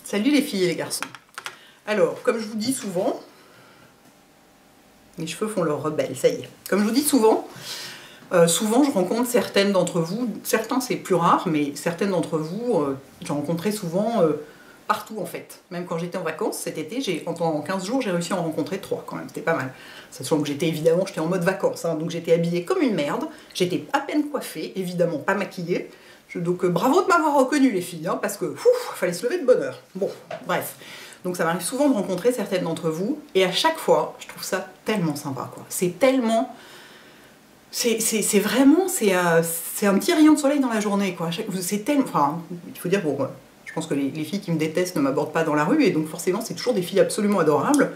Salut les filles et les garçons. Alors, comme je vous dis souvent, mes cheveux font leur rebelle, ça y est. Comme je vous dis souvent, souvent je rencontre certaines d'entre vous, certains c'est plus rare, mais certaines d'entre vous, j'en rencontrais souvent partout en fait. Même quand j'étais en vacances cet été, en 15 jours, j'ai réussi à en rencontrer 3 quand même, c'était pas mal. Sachant que j'étais en mode vacances, hein, donc j'étais habillée comme une merde, j'étais à peine coiffée, évidemment pas maquillée. Donc bravo de m'avoir reconnue les filles, hein, parce que fallait se lever de bonne heure. Bon, bref. Donc ça m'arrive souvent de rencontrer certaines d'entre vous, et à chaque fois, je trouve ça tellement sympa, quoi. C'est tellement... C'est vraiment... C'est un petit rayon de soleil dans la journée, quoi. C'est tellement... Enfin, il faut dire, bon, je pense que les filles qui me détestent ne m'abordent pas dans la rue, et donc forcément, c'est toujours des filles absolument adorables,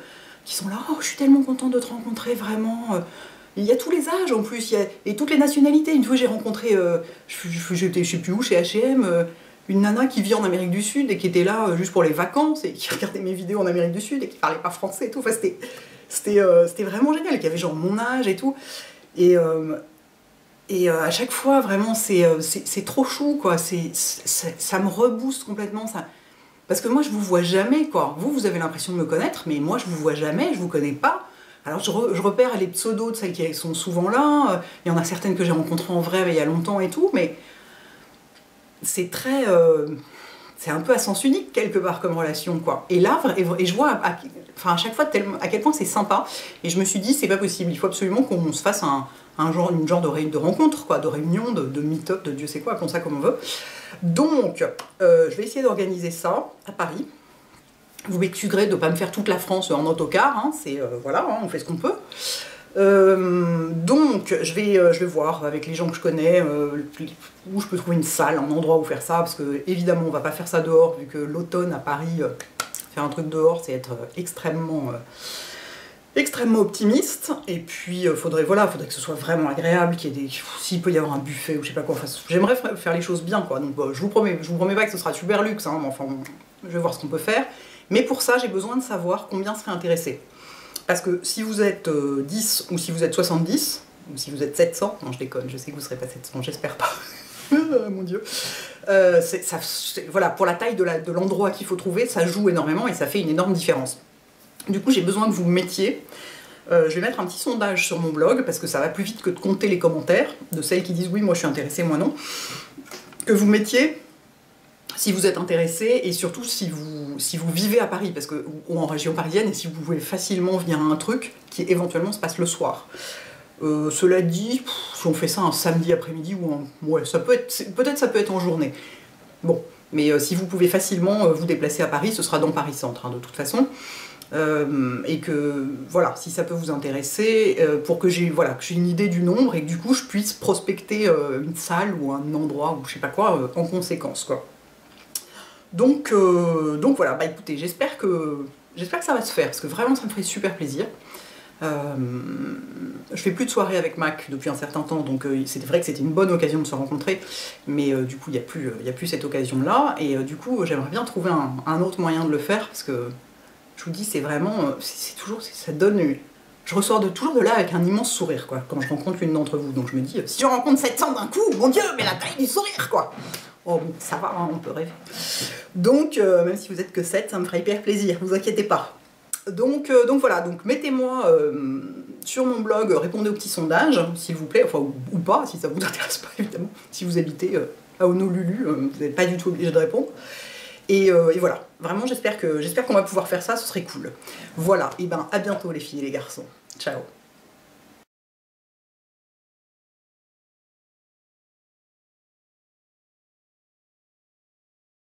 qui sont là, oh, je suis tellement contente de te rencontrer, vraiment... Il y a tous les âges en plus, et toutes les nationalités. Une fois j'ai rencontré, je sais plus où, chez H&M, une nana qui vit en Amérique du Sud et qui était là juste pour les vacances et qui regardait mes vidéos en Amérique du Sud et qui parlait pas français et tout. Enfin, c'était vraiment génial, qui avait genre mon âge et tout. Et à chaque fois, vraiment, c'est trop chou, quoi. Ça me rebooste complètement, ça. Parce que moi, je vous vois jamais, quoi. Vous avez l'impression de me connaître, mais moi, je vous vois jamais, je vous connais pas. Alors je repère les pseudos de celles qui sont souvent là, il y en a certaines que j'ai rencontrées en vrai il y a longtemps et tout, mais c'est très... c'est un peu à sens unique quelque part comme relation, quoi. Et là, et je vois à chaque fois à quel point c'est sympa, et je me suis dit c'est pas possible, il faut absolument qu'on se fasse une genre de rencontre, quoi, de réunion, de meet-up, de Dieu sait quoi, appelons ça comme on veut. Donc, je vais essayer d'organiser ça à Paris. Vous m'excuserez de ne pas me faire toute la France en autocar, hein, voilà, hein, on fait ce qu'on peut. Donc, je vais voir avec les gens que je connais où je peux trouver une salle, un endroit où faire ça, parce que évidemment, on va pas faire ça dehors, vu que l'automne à Paris, faire un truc dehors, c'est être extrêmement optimiste. Et puis, faudrait que ce soit vraiment agréable, s'il peut y avoir un buffet ou je sais pas quoi. Enfin, j'aimerais faire les choses bien, quoi. Donc, je vous promets pas que ce sera super luxe, hein, mais enfin, je vais voir ce qu'on peut faire. Mais pour ça, j'ai besoin de savoir combien seraient intéressés. Parce que si vous êtes 10 ou si vous êtes 70, ou si vous êtes 700, non je déconne, je sais que vous ne serez pas 700, j'espère pas. Mon Dieu. Voilà, pour la taille de l'endroit qu'il faut trouver, ça joue énormément et ça fait une énorme différence. Du coup, j'ai besoin que vous me mettiez. Je vais mettre un petit sondage sur mon blog, parce que ça va plus vite que de compter les commentaires, de celles qui disent oui, moi je suis intéressée, moi non. Que vous mettiez... si vous êtes intéressé, et surtout si vous vivez à Paris, ou en région parisienne, et si vous pouvez facilement venir à un truc qui éventuellement se passe le soir. Cela dit, si on fait ça un samedi après-midi, ouais, peut-être ça peut être en journée. Bon, mais si vous pouvez facilement vous déplacer à Paris, ce sera dans Paris Centre, hein, de toute façon. Et que, voilà, si ça peut vous intéresser, pour que j'ai une idée du nombre, et que du coup je puisse prospecter une salle ou un endroit, ou je sais pas quoi, en conséquence, quoi. Donc voilà, bah écoutez, j'espère que ça va se faire, parce que vraiment ça me ferait super plaisir. Je fais plus de soirée avec Mac depuis un certain temps, donc c'est vrai que c'était une bonne occasion de se rencontrer, mais du coup il n'y a plus cette occasion-là, et du coup j'aimerais bien trouver un autre moyen de le faire, parce que je vous dis, c'est vraiment, ça donne... Je ressors toujours de là avec un immense sourire, quoi, quand je rencontre l'une d'entre vous. Donc je me dis, si j'en rencontre 700 d'un coup, mon Dieu, mais la taille du sourire, quoi. Oh bon, ça va, hein, on peut rêver. Donc, même si vous êtes que 7, ça me fera hyper plaisir, vous inquiétez pas. Donc voilà, donc mettez-moi sur mon blog, répondez au petit sondage, s'il vous plaît, enfin, ou pas, si ça vous intéresse pas, évidemment. Si vous habitez à Honolulu, vous n'êtes pas du tout obligé de répondre. Et voilà, vraiment j'espère qu'on va pouvoir faire ça, ce serait cool. Voilà, et ben à bientôt les filles et les garçons. Ciao.